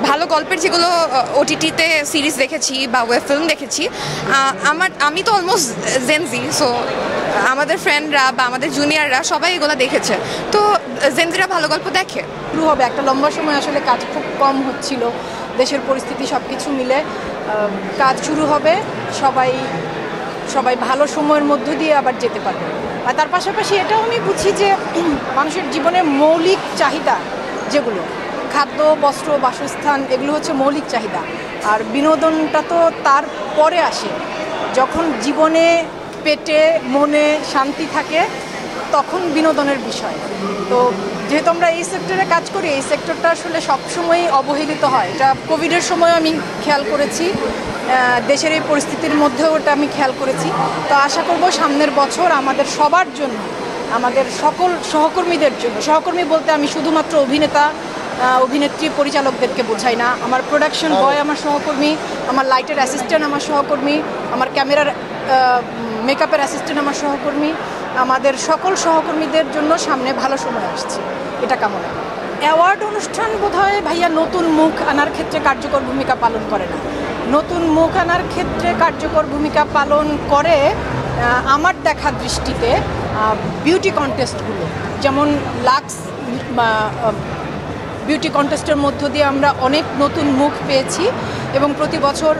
ভালো গল্পের যেগুলো ওটিটিতে সিরিজ দেখেছি বা ওয়েব ফিল্ম দেখেছি, আমি তো অলমোস্ট জেনজি, সো আমাদের ফ্রেন্ডরা বা আমাদের জুনিয়ররা সবাই এগুলো দেখেছে, তো জেনজিরা ভালো গল্প দেখে। শুরু হবে একটা লম্বা সময়, আসলে কাজ খুব কম হচ্ছিল, দেশের পরিস্থিতি সব কিছু মিলে কাজ শুরু হবে, সবাই ভালো সময়ের মধ্য দিয়ে আবার যেতে পারবে। আর তার পাশাপাশি এটাও আমি বুঝি যে মানুষের জীবনে মৌলিক চাহিদা যেগুলো, খাদ্য, বস্ত্র, বাসস্থান, এগুলো হচ্ছে মৌলিক চাহিদা, আর বিনোদনটা তো তার পরে আসে। যখন জীবনে পেটে মনে শান্তি থাকে তখন বিনোদনের বিষয়। তো যেহেতু আমরা এই সেক্টরে কাজ করি, এই সেক্টরটা আসলে সবসময়ই অবহেলিত হয়। এটা কোভিডের সময় আমি খেয়াল করেছি, দেশের এই পরিস্থিতির মধ্যেও ওটা আমি খেয়াল করেছি। তো আশা করব সামনের বছর আমাদের সবার জন্য, আমাদের সকল সহকর্মীদের জন্য, সহকর্মী বলতে আমি শুধুমাত্র অভিনেতা, অভিনেত্রী, পরিচালকদেরকে বোঝাই না, আমার প্রোডাকশন বয় আমার সহকর্মী, আমার লাইটের অ্যাসিস্ট্যান্ট আমার সহকর্মী, আমার ক্যামেরার মেকআপের অ্যাসিস্ট্যান্ট আমার সহকর্মী, আমাদের সকল সহকর্মীদের জন্য সামনে ভালো সময় আসছে, এটা কামনা। অ্যাওয়ার্ড অনুষ্ঠান বোধহয় ভাইয়া নতুন মুখ আনার ক্ষেত্রে কার্যকর ভূমিকা পালন করে না। নতুন মুখ আনার ক্ষেত্রে কার্যকর ভূমিকা পালন করে আমার দেখা দৃষ্টিতে বিউটি কন্টেস্টগুলো, যেমন লাক্স বিউটি কন্টেস্টের মধ্য দিয়ে আমরা অনেক নতুন মুখ পেয়েছি এবং প্রতি বছর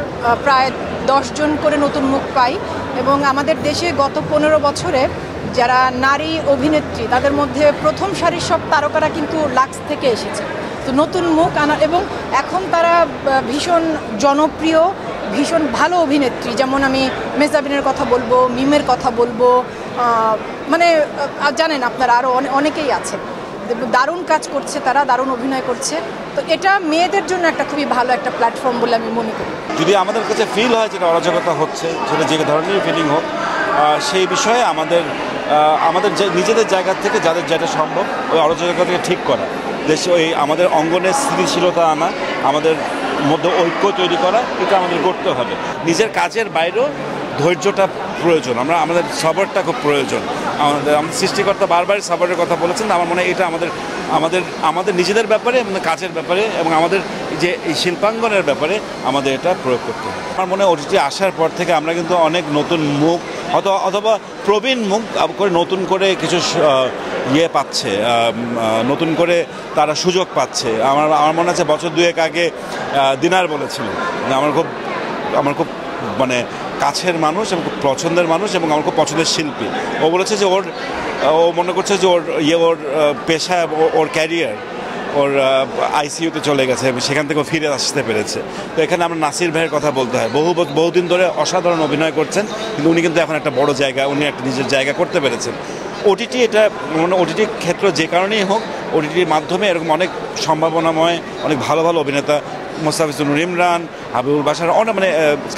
প্রায় 10 জন করে নতুন মুখ পাই। এবং আমাদের দেশে গত 15 বছরে যারা নারী অভিনেত্রী, তাদের মধ্যে প্রথম সারির সব তারকারা কিন্তু লাক্স থেকে এসেছে। তো নতুন মুখ আনা, এবং এখন তারা ভীষণ জনপ্রিয়, ভীষণ ভালো অভিনেত্রী, যেমন আমি মেজাবিনের কথা বলবো, মিমের কথা বলবো, মানে জানেন আপনারা আরও অনেকেই আছে, দারুণ কাজ করছে, তারা দারুণ অভিনয় করছে। তো এটা মেয়েদের জন্য একটা খুবই ভালো একটা প্ল্যাটফর্ম বলে আমি মনে করি। যদি আমাদের কাছে ফিল হয় যেটা অরাজকতা হচ্ছে, সেটা যে ধরনের ফিলিং হোক, সেই বিষয়ে আমাদের নিজেদের জায়গা থেকে যাদের যেটা সম্ভব ওই অরাজকতাকে ঠিক করা, দেশে ওই আমাদের অঙ্গনে স্থিতিশীলতা আনা, আমাদের মধ্যে ঐক্য তৈরি করা, এটা আমাদের করতে হবে। নিজের কাজের বাইরেও ধৈর্যটা প্রয়োজন, আমাদের সবরটা খুব প্রয়োজন। আমাদের সৃষ্টিকর্তা বারবার সবরের কথা বলেছেন। আমার মনে হয় এটা আমাদের নিজেদের ব্যাপারে, আমাদের কাজের ব্যাপারে এবং আমাদের যে এই শিল্পাঙ্গনের ব্যাপারে আমাদের এটা প্রয়োগ করতে হবে। আমার মনে হয় ওটিটি আসার পর থেকে আমরা কিন্তু অনেক নতুন মুখ অথবা প্রবীণ মুখ করে নতুন করে কিছু পাচ্ছে, নতুন করে তারা সুযোগ পাচ্ছে। আমার মনে আছে বছর 2 আগে দিনার বলেছিল, আমার খুব মানে কাছের মানুষ এবং খুব পছন্দের মানুষ এবং আমার খুব পছন্দের শিল্পী। ও বলেছে যে ও মনে করছে যে ওর পেশা, ওর ক্যারিয়ার, ওর আইসিইউতে চলে গেছে, সেখান থেকে ফিরে আসতে পেরেছে। তো এখানে আমরা নাসির ভাইয়ের কথা বলতে হয়, বহুদিন ধরে অসাধারণ অভিনয় করছেন, কিন্তু উনি কিন্তু এখন একটা বড় জায়গা, উনি একটা নিজের জায়গা করতে পেরেছেন। ওটিটি এটা ওটিটির ক্ষেত্র যে কারণেই হোক, ওটিটির মাধ্যমে এরকম অনেক সম্ভাবনাময়, অনেক ভালো ভালো অভিনেতা, মোস্তাফিজুর ইমরান, হাবিবুল বাশার, মানে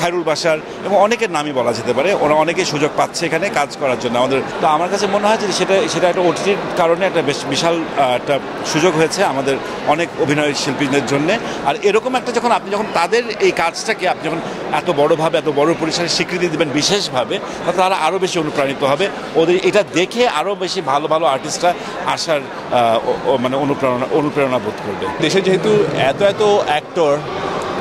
খায়রুল বাশার এবং অনেকের নামই বলা যেতে পারে, ওরা অনেকেই সুযোগ পাচ্ছে এখানে কাজ করার জন্য আমাদের। তো আমার কাছে মনে হয় যে সেটা একটা ওটিটির কারণে একটা বিশাল একটা সুযোগ হয়েছে আমাদের অনেক অভিনয় শিল্পীদের জন্য। আর এরকম একটা আপনি যখন তাদের এই কাজটাকে আপনি যখন এত বড়োভাবে, এত বড় পরিসরে স্বীকৃতি দেবেন বিশেষভাবে, তাহলে তারা আরও বেশি অনুপ্রাণিত হবে, ওদের এটা দেখে আরও বেশি ভালো ভালো আর্টিস্টরা আসার মানে অনুপ্রেরণা বোধ করবে। দেশে যেহেতু এত অ্যাক্টর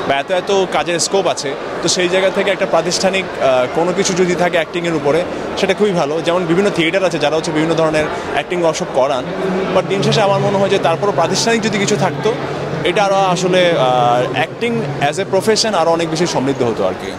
বা এত কাজের স্কোপ আছে, তো সেই জায়গা থেকে একটা প্রাতিষ্ঠানিক কোনো কিছু যদি থাকে অ্যাক্টিংয়ের উপরে, সেটা খুবই ভালো। যেমন বিভিন্ন থিয়েটার আছে যারা হচ্ছে বিভিন্ন ধরনের অ্যাক্টিং ওয়ার্কশপ করান, বাট দিন শেষে আমার মনে হয় যে তারপরও প্রাতিষ্ঠানিক যদি কিছু থাকতো, এটা আরও আসলে অ্যাক্টিং অ্যাজ এ প্রফেশন আরও অনেক বেশি সমৃদ্ধ হতো আর কি।